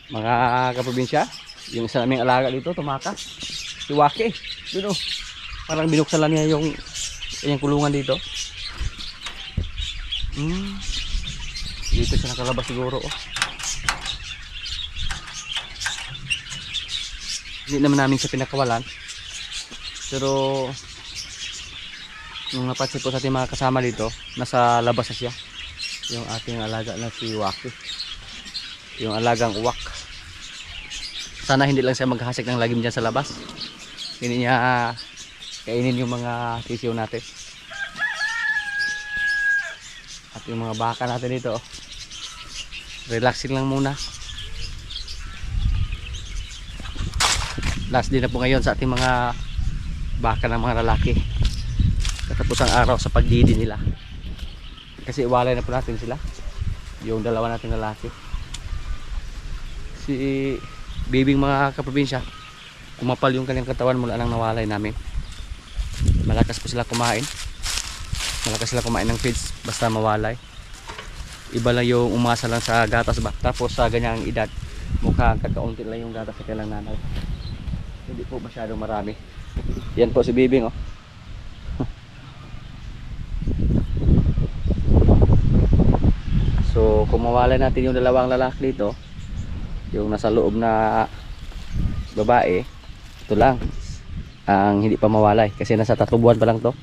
Mga kaprobinsya, yung isa naming alaga dito, tumakas. Si Waki. Yun o. Parang binuksan lang niya yung kanyang kulungan dito. Dito siya nakalabas siguro. Oh. Hindi naman namin siya pinakawalan. Pero nung napansin po sa ating mga kasama dito, nasa labas na siya. Yung ating alaga na si Waki. Yung alagang uwak. Sana hindi lang siya maghasik ng lagim dyan sa labas. Hindi niya kainin yung mga sisiw natin. At yung mga baka natin dito, relaxing lang muna. Last din na po ngayon sa ating mga baka ng mga lalaki. Katapos ang araw sa pagdidi nila. Kasi iwalay na po natin sila. Yung dalawa natin lalaki. Si Bibing mga kaprobinsya, kumapal yung kanyang katawan mula nang nawalay namin. Malakas po sila kumain. Malakas sila kumain ng feeds basta mawalay. Iba lang yung umasa lang sa gatas ba. Tapos sa ganyang edad, mukhang kakaunti lang yung gatas sa kailang nanay. Hindi po masyadong marami. Yan po si Bibing oh. So kung mawalay natin yung dalawang lalaki dito, yung nasa loob na babae, ito lang ang hindi pa mawalay kasi nasa 3 buwan pa lang to.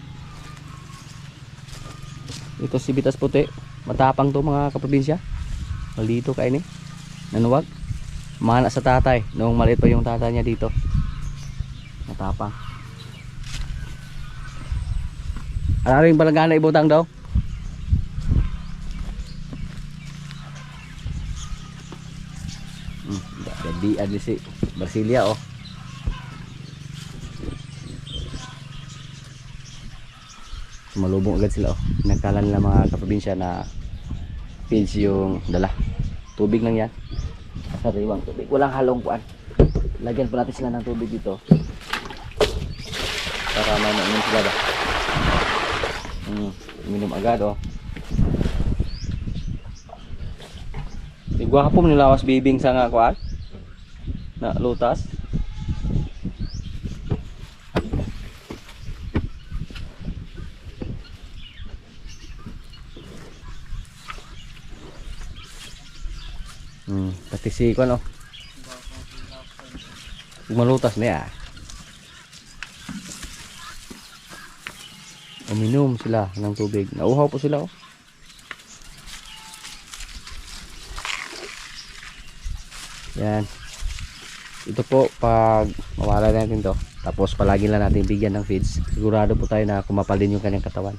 Ito si Bitas Puti, matapang to mga kaprobinsya. Maldito kain eh, nanuwag. Mana sa tatay, noong maliit pa yung tatay niya dito. Matapang. Aring balangana ibutang daw. Jadi ada si Brasilia oh. Malubong agad sila oh. Nakala nila mga kaprobinsya na feeds yung dala. Tubig lang yan. Sariwang tubig. Walang halong puan. Lagyan pa natin sila ng tubig dito. Para may mainom sila ba. Minum agad oh. Igwa ka po nilawas Bibing sa nga kuan. Na lutas. Pati si kuan oh. Malutas na ya. Uminom sila ng tubig. Nauhaw po sila oh. Yan. Ito po pag mawala natin to, tapos palagi lang natin bigyan ng feeds, sigurado po tayo na kumapal din yung kanyang katawan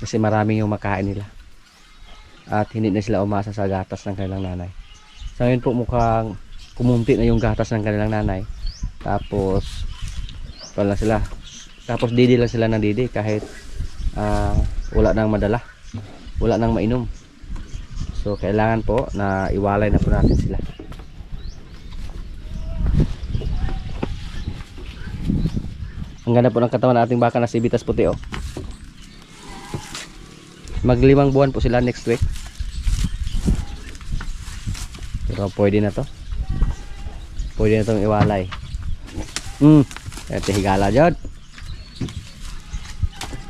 kasi maraming yung makain nila at hindi na sila umasa sa gatas ng kanilang nanay. Sa ngayon po mukhang kumunti na yung gatas ng kanilang nanay, tapos wala sila, tapos didi lang sila ng didi kahit wala nang madala, wala nang mainom. So kailangan po na iwalay na po natin sila. Ang ganda po ng katawan ng ating baka na si Bitas Puti oh. Mag5 buwan po sila next week. Pero pwede na to. Pwede na itong iwalay. Ito higala dyan.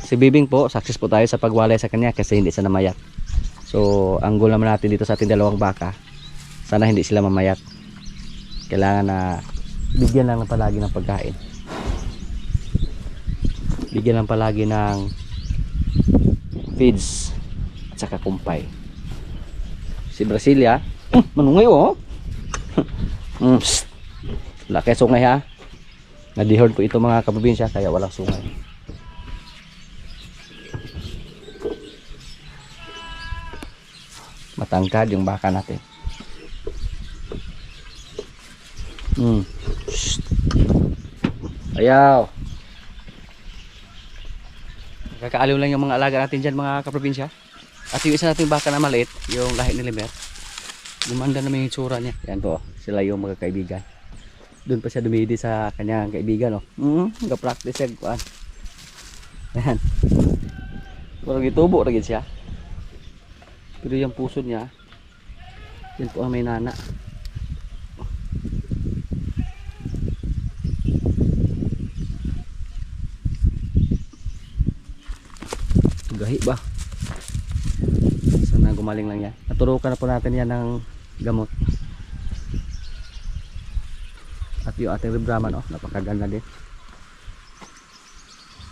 Si Bibing po, success po tayo sa pagwalay sa kanya kasi hindi siya namayat. So ang goal naman natin dito sa ating dalawang baka, sana hindi sila mamayat. Kailangan na bigyan lang palagi ng pagkain. Bigyan lang palagi ng feeds at saka kumpay. Si Brasilia manungay oh. Laki sungay ha. Nadihord po ito mga kaprobinsya kaya walang sungay. Matangkad yung baka natin. Ayaw. Kakaaliw lang yung mga alaga natin dyan mga kaprobinsya. At yung isa nating baka na maliit, yung lahi ni Limer, gumanda naman yung tsura niya. Yan po, sila yung mga kaibigan. Doon pa siya dumidi sa kanyang kaibigan oh. Nag-practice siya. Ayan. Parang itubo rin siya. Pero yung puso niya, yan po ang may nana. Lahi ba? Sana gumaling lang yan. Naturukan na po natin yan ng gamot. At yung ating Red Brahman, oh, napakaganda din.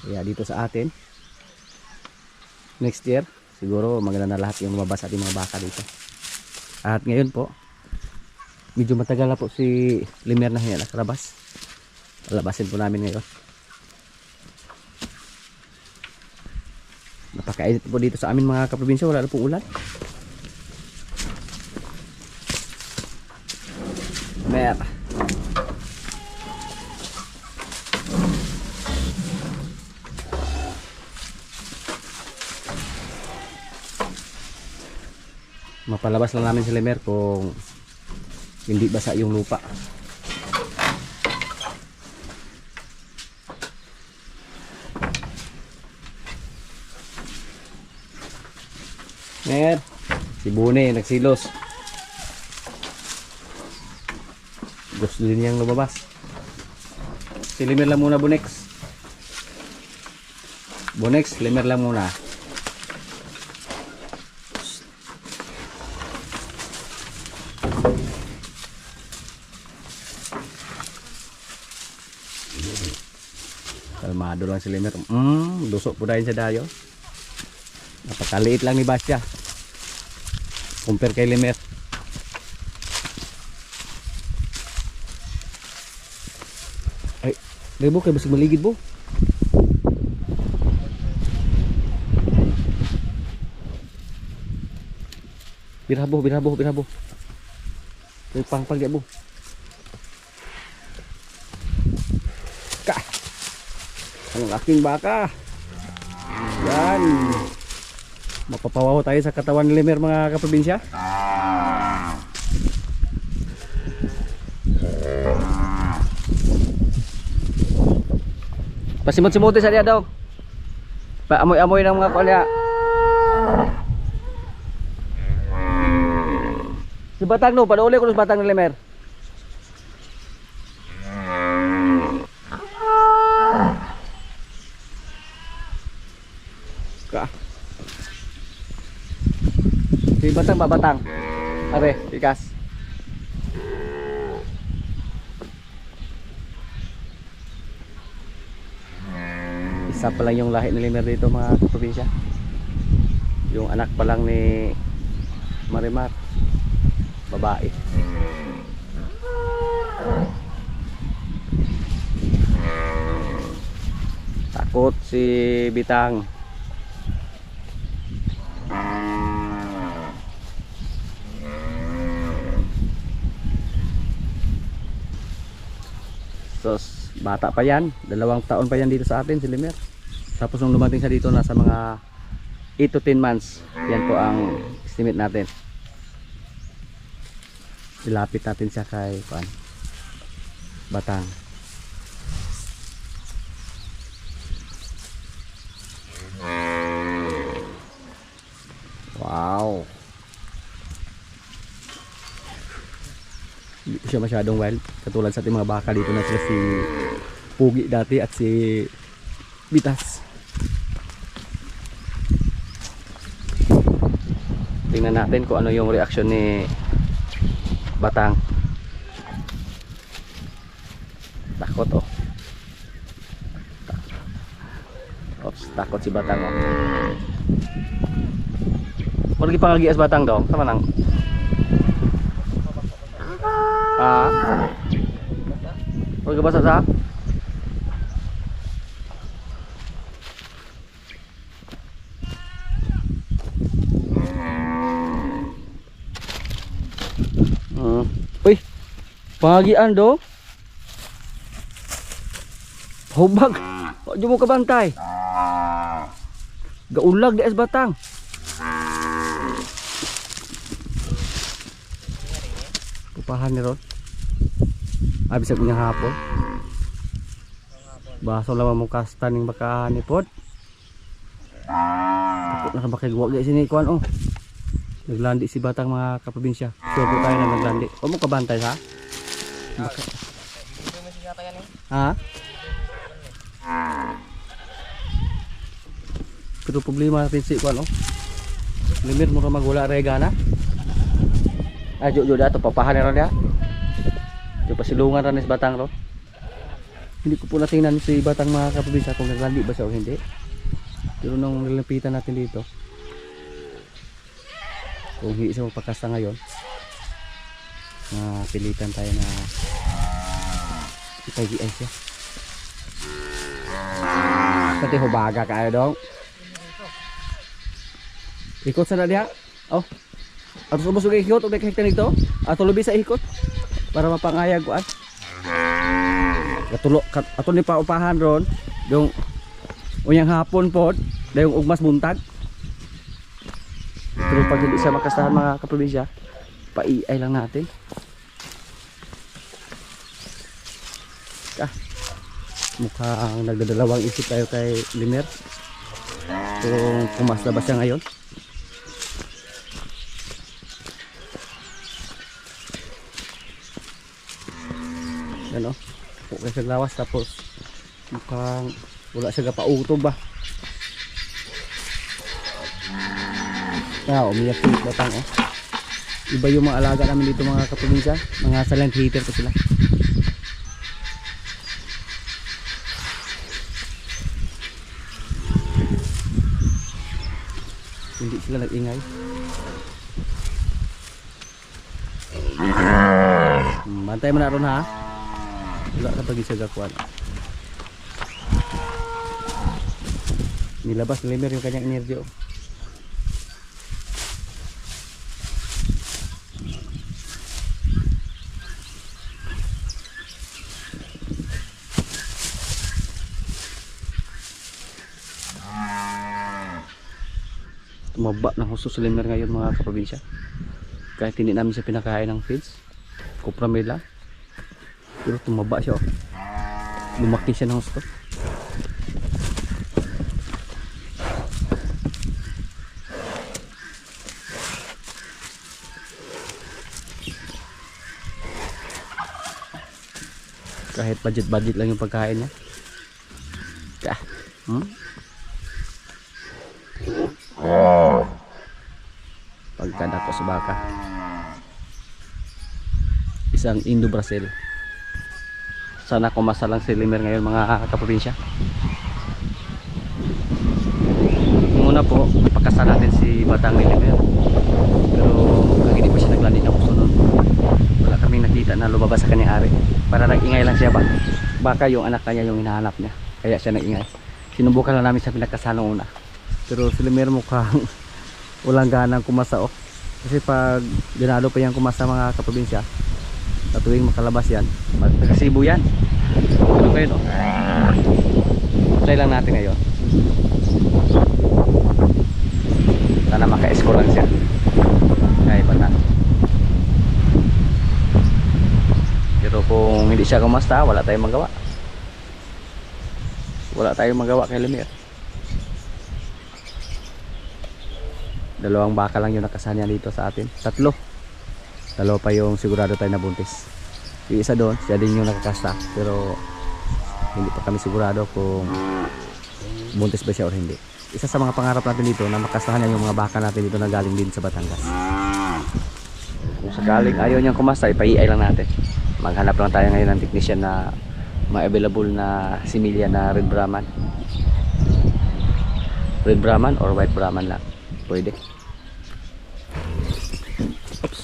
Kaya dito sa atin, next year, siguro maganda na lahat yung lumabas ating mga baka dito. At ngayon po, medyo matagal na po si Limer na yan nakarabas. Labasin po namin ngayon. Napakainit po dito sa amin mga kaprobinsya, wala na pong ulan. Mer. Mapalabas lang namin si Limer kung hindi basa yung lupa. Mer, si Bune nagsilos. Gusto din niyang lumabas. Si Limer lang muna, Bunex. Bunex, Limer lang muna. Kalmado lang si Limer. Lusok po dahil sa dayo. Napakaliit lang ni Basya compare kay Limer. Ay, Rebo kay basig maligid po. Birabo. Pangpang dia po. Ka. Ang aking baka. Yan. Mapapawaw tayo sa katawan ni Limer mga kaprobinsya. Pasimot-simuti sa diya daw. Paamoy-amoy ng mga kulya. Si Batang no, panuuli ko sa Batang ni Limer. Ka. Si Batang ba Batang? Are, ikas. Isa pa lang yung lahi ni Limer dito mga probinsya. Yung anak pa lang ni Marimar, babae. Takot si Bitang. Sos, bata pa yan, 2 taon pa yan dito sa atin si Limer. Tapos nung dumating siya dito nasa mga 8 to 10 months. Yan po ang estimate natin. Ilapit natin siya kay Batang. Wow. Hindi siya masyadong wild katulad sa ating mga baka dito na sila si Pugi dati at si Bitas. Tingnan natin kung ano yung reaction ni Batang. Takot oh. Oops, takot si Batang oh. Kung lagi pangagias Batang daw, sama nang Huwag ka basa sa? Uy, pangagian do? Hubag, huwag mo kabantay. Gaulag di as Batang. Pupahan ni Ron. Abisag niya hapon. Baso lamang mong kasta ning baka ni Pod. Takot na kabakay guwag di sini kuan oh. Naglandi si Batang mga kaprobinsya. Sure po tayo na naglandi. Huwag mo kabantay ha? Ha? Pero problema natin si kuan oh. Limir mo ra magwala regana. Ajo dato papahan ra dia. Di pasilungan ra ni sa batang ro. Hindi ko po natingnan si batang mga kaprobinsya kung naglandi ba siya o hindi. Pero nung nilapitan natin dito, kung hindi siya magpakasta ngayon, pilitan tayo na ipag-iay siya. Pati hubaga kayo dong. Ikot sa na diha. Oh. Ato subos og ikot og nakahekta nito. Ato lubi sa ikot para mapangayag kuan. Katulo ato ni paupahan ron yung unyang hapon pod, dayong ugmas buntag. Pero pag hindi siya makastahan mga kaprobinsya, paiay lang natin. Mukhang nagdadalawang isip tayo kay Limer kung kumasta ba siya ngayon. Ano? Okay sa lawas tapos mukhang wala siya gapautog ba. Umiyak yung batang oh. Iba yung mga alaga namin dito mga kaprobinsya, mga silent hitter ko sila. Hindi sila nag-ingay. Bantay mo na ron ha. Wala ka pag-isagakuan. Nilabas ni Limer yung kanyang energy oh. Tumaba ng husto si Limer ngayon mga kaprobinsya. Kahit hindi namin siya pinakain ng feeds, Cupramela, pero tumaba siya oh. Lumaki siya ng husto. Kahit budget lang yung pagkain niya. Pagkadako sa baka, isang Indo-Brazil. Sana kumasa lang si Limer ngayon mga kaprobinsya. Muna po napakasan natin si batang ni Limer, pero hindi pa siya naglandi ng gusto nun. Wala kaming nakita na lumabas sa kanyang ari. Para nag-ingay lang siya ba, baka yung anak kanya yung hinahanap niya, kaya siya nag-ingay. Sinubukan lang namin sa pinagkasanong una, pero si Limer mukhang walang ganang kumasa oh. Kasi pag dinalo pa yung kumasa mga kaprobinsya, sa tuwing makalabas yan, magkasibo yan. Ano kayo no? Try lang natin ngayon. Sana maka-score lang siya. Ay bata. Pero kung hindi siya kumasta, wala tayong magawa. Wala tayong magawa kay Limer. Dalawang baka lang yung nakasanya dito sa atin. Dalawa pa yung sigurado tayo na buntis. Yung isa doon, siya din yung nakakasta. Pero hindi pa kami sigurado kung buntis ba siya o hindi. Isa sa mga pangarap natin dito na makastahan niya yung mga baka natin dito na galing din sa Batangas. Kung sakaling ayaw niyang kumasta, ipaiay lang natin. Maghanap lang tayo ngayon ng technician na ma-available na similya na Red Brahman. Red Brahman or White Brahman lang. Pwede. Oops.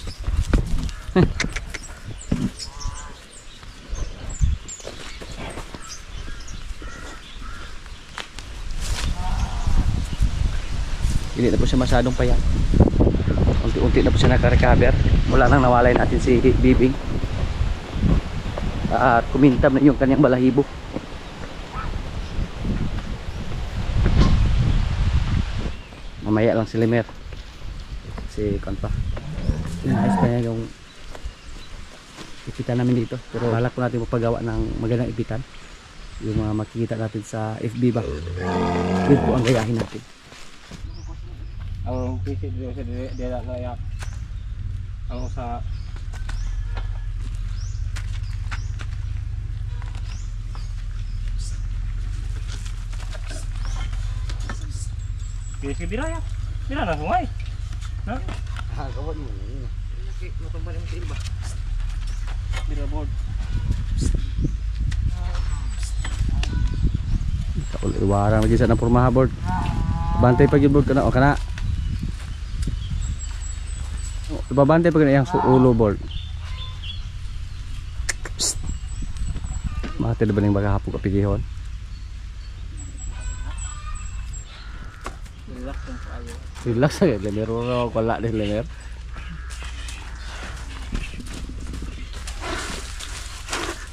Hindi na po siya masyadong payat. Unti-unti na po siya naka-recover. Mula nang nawalay natin si Bibing. At kumintab na yung kanyang balahibo. Mamaya lang si Limer. Si Konpa. Inayos pa niya yung ipitan namin dito. Pero balak po natin magpagawa ng magandang ipitan. Yung mga makikita natin sa FB ba. Yun po ang gayahin natin. Ang pisit dito sa dila layak. Ang sa Kaya si Bira ya. Bira na sungay. Na? Kawat mo. Matumba yung tiil ba? Bira board. Kaul iwarang lagi sa na pormaha board. Bantay pag board kana o kana. Ibabantay pag iyang ulo board. Mati na ba ning bagahapog kapigihon? Relax yung kayo. Relax na lemer ro wala din lemer.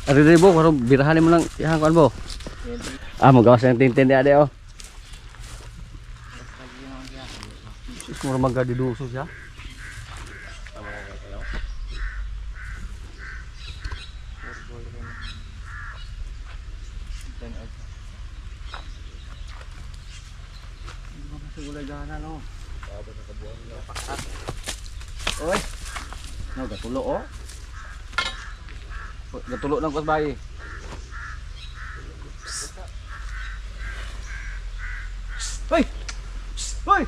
Ari bo karo birahan mo lang ihang kuan bo. Mo gawas ng tintin di ade oh. Mura magadi duso siya. Oy. No, gatulo oh. Gatulo ng kusbay. Hoy. Hoy.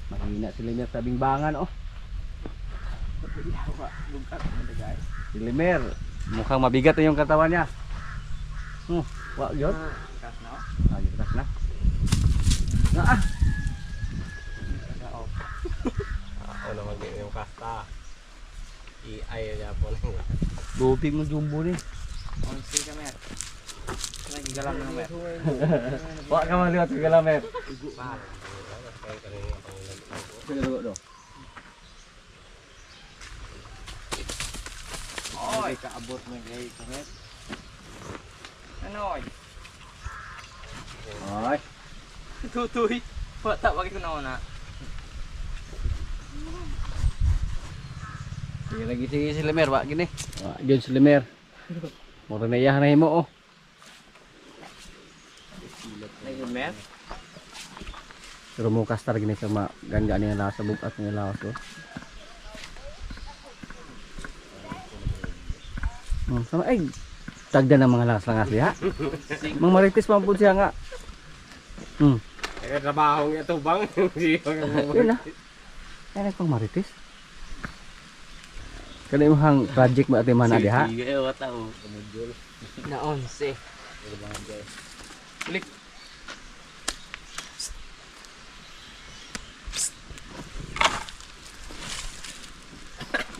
Mahina si Limer sa bingbangan oh. Si Limer, mukhang mabigat na yung katawan niya. Wag yun. Kas na? Kas na. Ano mag yung kasta. I-ay niya po lang. Duping mo jumbo ni. Onsi kami. Nagigalam na naman. Wag ka maliwat sa galamer. Sige do. Oy, kaabot mo kay Kamet. Ano oy? Ay. Tutoy. Wata wag ko na. Sige lagi si Limer, wag gini. Wag gyud si Limer. Mura na iya na himo oh. Lagi men. Pero mo kastar gini sa ganga ni nasa bukat ni lawas ko. Sama ay tagda ng mga lakas lang asli ha. Mga marites pa po siya nga. Eh trabaho nga to bang. Yun na. Ay pang marites. Kada imong project mo ate mana di ha. Sige wata o. Na 11. Klik.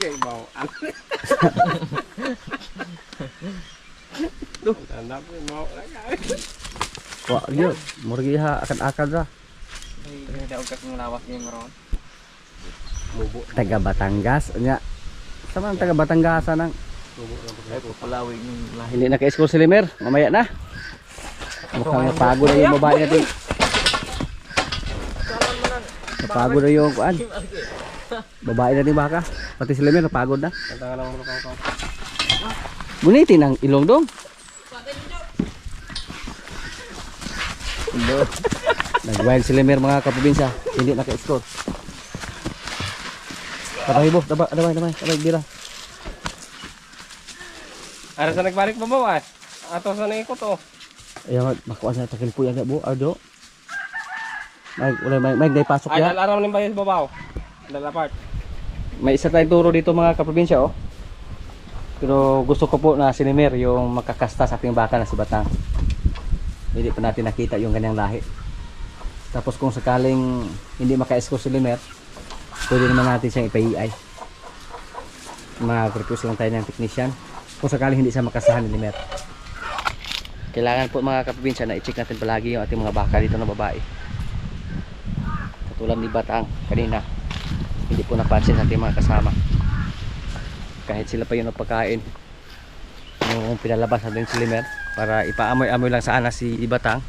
Gay mau. Tuh, anak mau lagi. Wa gyud, mura giha akan-akan ra. Ay, daw ka kung lawas niya maron. Taga Batangas nya. Sama ang taga Batangas nang Ay, papalawi yung lahi. hindi na ka-school si Limer, mamaya na. Mukhang napagod na yung babae natin. Napagod na yung kuan. Babae na ni baka. Pati si Limer napagod na. Kanta lang mo ka. Buniti ng ilong dong. Nag-wild si Limer mga kaprobinsya. Hindi naka-score. Tabay bo, tabay, bira. Ara sa nagbalik ba mo ay? Ato sa naikot oh. Ayaw makuha sa takil po yan bo, Ardo. May day pasok Ay, ya. alarm ni bayis babaw. Dala part. May isa tayong turo dito mga kaprobinsya oh. Pero gusto ko po na si Limer yung makakasta sa ating baka na si Batang. Hindi pa natin nakita yung ganyang lahi. Tapos kung sakaling hindi maka-score si Limer, pwede naman natin siyang ipa-EI. Mag-request lang tayo ng technician kung sakaling hindi siya makasahan ni Limer. Kailangan po mga kaprobinsya na i-check natin palagi yung ating mga baka dito na babae. Katulad ni Batang kanina, hindi po napansin sa ating mga kasama. Kahit sila pa yung napakain yung pinalabas natin si Limer para ipaamoy-amoy lang sana si Batang,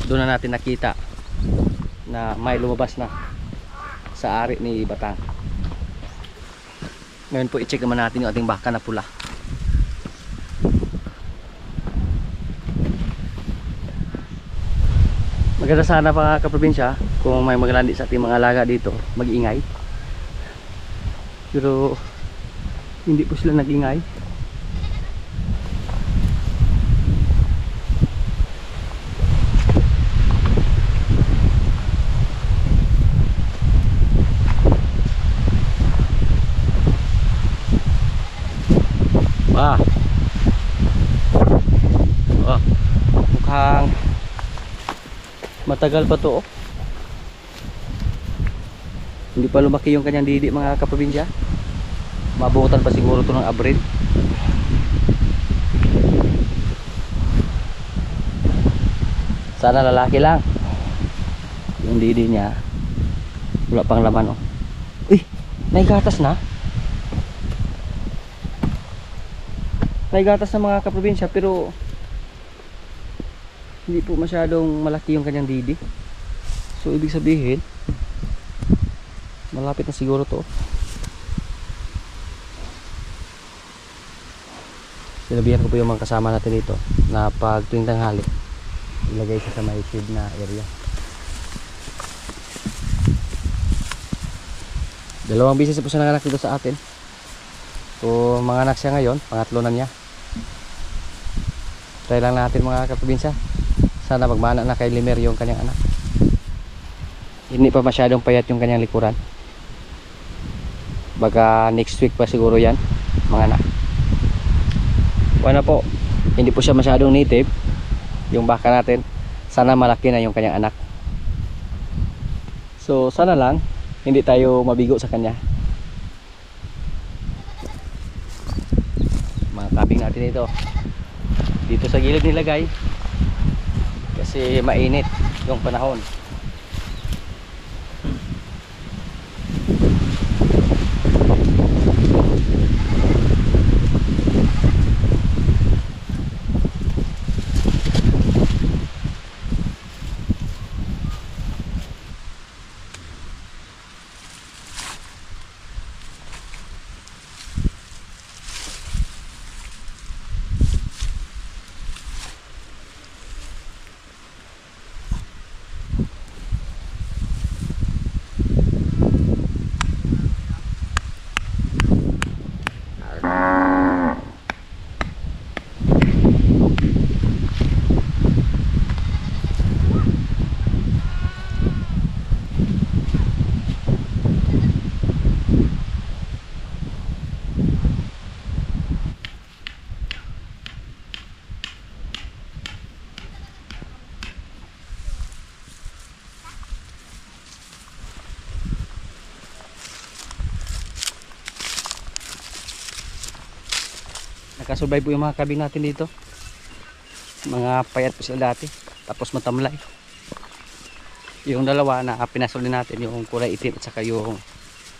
doon na natin nakita na may lumabas na sa ari ni Batang. Ngayon po i-check naman natin yung ating baka na pula. Maganda sana pa kaprobinsya kung may maglandi sa ating mga alaga dito, mag-ingay. Pero Hindi po sila nag-ingay. Ah. Oh. Mukhang matagal pa to, oh. Hindi pa lumaki yung kanyang didi, mga kaprobinsya. Mabutan pa siguro to ng Abril. Sana lalaki lang yung didi niya. Wala pang laman, oh. Uy, may gatas na. May gatas na, mga kaprobinsya, pero hindi po masyadong malaki yung kanyang didi. So ibig sabihin malapit na siguro to. Sinabihan ko po yung mga kasama natin dito na pag tuwing tanghali ilagay siya sa may shade na area. Dalawang bisis po siya nanganak dito sa atin. So manganak siya ngayon, pangatlo na niya. Try lang natin, mga kaprobinsya. Sana magmana na kay Limer yung kanyang anak. Hindi pa masyadong payat yung kanyang likuran. Baga next week pa siguro yan mga anak. Wala po, hindi po siya masyadong native yung baka natin. Sana malaki na yung kanyang anak. So sana lang hindi tayo mabigo sa kanya. Mga kabing natin ito dito sa gilid nilagay kasi mainit yung panahon. Nakasurvive po yung mga kabing natin dito. Mga payat po sila dati, tapos matamlay. Yung dalawa na pinasol din natin, yung kulay itim at saka yung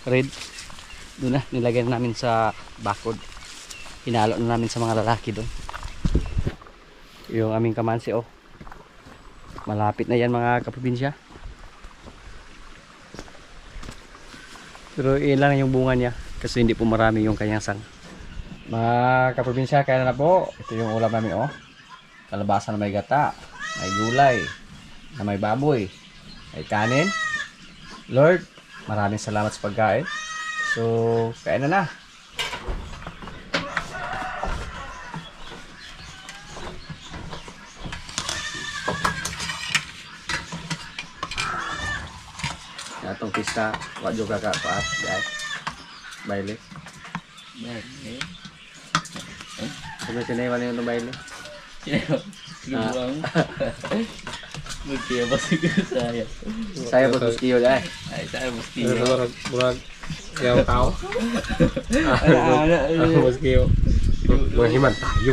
red, doon na nilagay na namin sa bakod. Hinalo na namin sa mga lalaki doon. Yung aming kamansi, oh, malapit na yan, mga kaprobinsya. Pero ilan yung bunga niya kasi hindi po marami yung kanyang sang. Mga kaprobinsya, kaya na po. Ito yung ulam namin, oh. Kalabasa na may gata, may gulay, na may baboy, may kanin. Lord, maraming salamat sa pagkain. So, kain na. Atong pista, wag juga ka paat, guys. Baile. Sabi sinaiwan yung baile. Luang. Mungkin apa sih saya? Saya bos kiyo dai. Saya mesti. Murag yaw tao. Ako mas kayo. Mahiman tayo.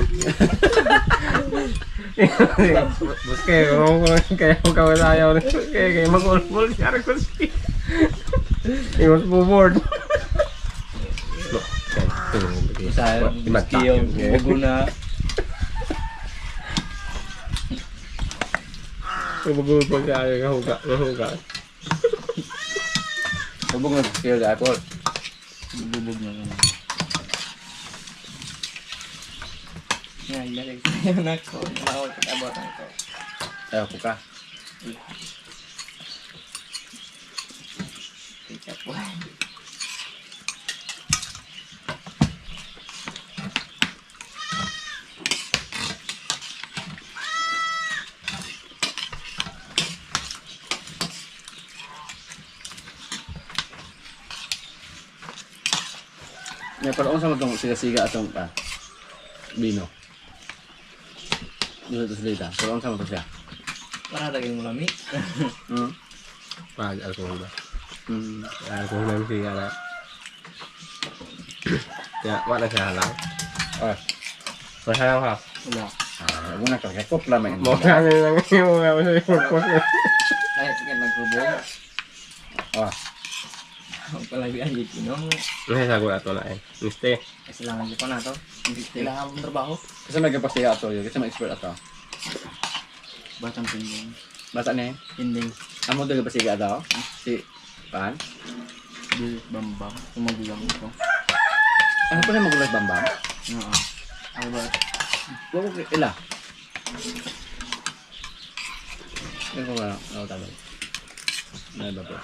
Bus kayo, kaya mo kawasayaw rin. Kaya mag-ulmul siya rin ko siya. Iwas po board. Saya mesti yang berguna. Magulul po siya yung kahuga. Subong na kiyo dai po. Bubog na naman. Yan, ilagay ko na ko. Nakawal sa tabotan ko. Ayaw po ka. Ketchup po. May pala sa itong siga-siga atong bino. Dito sa dita. Pero sa mo siya. Para lagyan mo lami. Pag alcohol ba? Hmm. Alcohol na siya na. Ya, wala siya lang. Oh. Masaya ka. Wala. Muna ka kapot lang may. Mo ka lang yung mga masaya ko. Kahit sikat nagkubong. Oh. Ang palabihan dito, no? Masaya sa gula to na eh. Miste. Kailangan ko na to. Hindi kailangan mong trabaho. Kasi may kapasiya ato yun. Kasi may expert ato. Batang pinding. Bata ni. Pinding. Amo daga pasiga ato. Si Pan. Di bambang. Sumagulang ko. Ano pa na magulat bambang? Oo. Ano ba? Wala ko ila. Ano ko ba? Ano tabay? Ano ba po?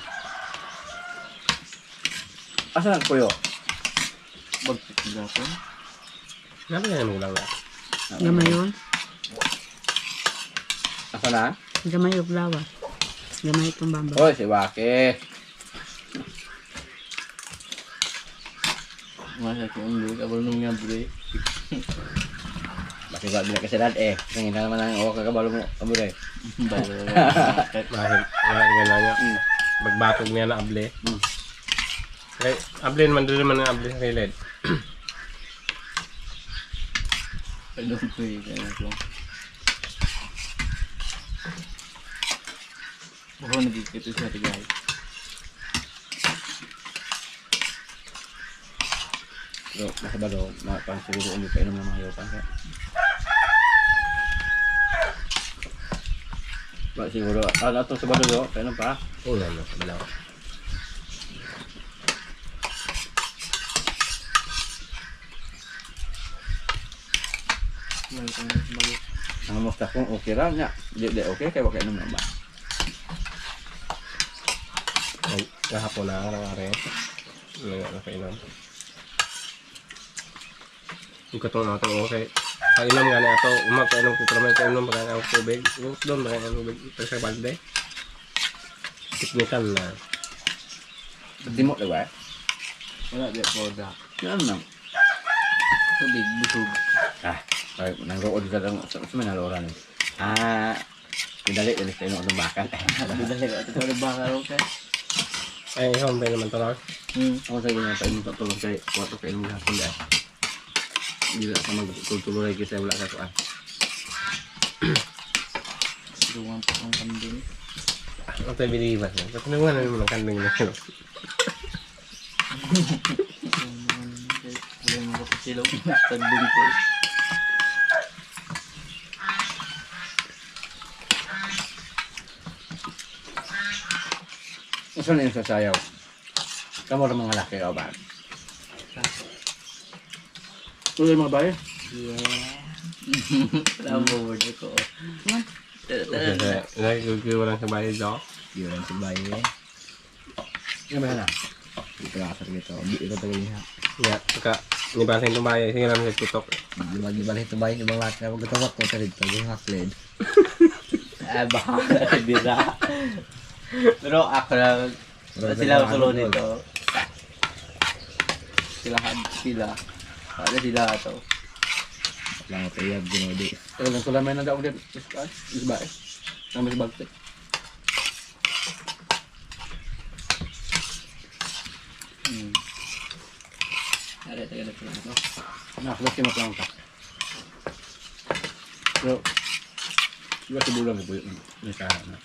Asa ang puyo? Bagpit na ko. Ano yan mo lang ba? Gamay yun. Asa na? Gamay yung lawa. Gamay itong bamba. Hoy, si Wake. Masa ko ang luwi. Kabal nung nga bure. Bakit ba bila kasi dad Nangin na naman ang kakabalo mo. Kabure. Balo. Mahal. Wala nga niya. Bagbatog niya na able. Okay, able naman doon naman ang able sa kilid. Pagdong ko eh. Kaya ko. Bako nagkikito siya tigay. Pero kasi ba daw, parang siguro ulit pa inom ng mga yopan. Ba siguro, ano ito sa bado daw, kainom pa? Oo yan, balaw. Meron kang bago. Ang musta kung okay ra niya. Di okay, kaya wala inom na ba? Ay, kahapon na ang nangyari. Wala kainom. Yung katong nato, okay. Pag inom nga na ito, kainom ko pero may kainom pa ang tubig. Doon ba ang tubig ito sa balde? Technical na. Sa timok diba? Wala di po da. Yan lang. Tubig, busog. Ay, nangrood ka lang sa may nalora ni. Pidali yan sa inom ng bakal. Bidali ka. Ito na ba ka ka? Ay, ikaw ba naman ito lang? Ako sa ganyan, pa inom tatulong kay kuwato kay inom gahapon dahil. Hindi na sa magtutuluray kasi wala ka kuan. Siruan pa ang kambing. Ang tayo biliban niya. Ba't naman naman ang kandang na yun? Wala mo ko silog. Tagbing ko. Asa na yung sasayaw? Kamu rin mga laki o ba? Tuloy mga bayo? Wala mo word ko. Nagagagawa lang sa bahay daw. Yun si bayo. Yan ba na? Ito asar gitu. Di ito tagay niya. Ya, saka nibasa yung bahay. Sige lang sa tutok. Di bagi-balik ito bayo ibang lahat na magkatawak ko sa dito. Yung hakled. Baka bira. Pero ako lang sila ulo nito. Sila. Ada sila to. Lang tayag ginodi. Pero lang tulamay na daw ulit. Isba eh. Ang mas bagte. Ada tayo na to. Nakakasya mo lang ka. Pero, iba sa bulang po yun. May kahan na.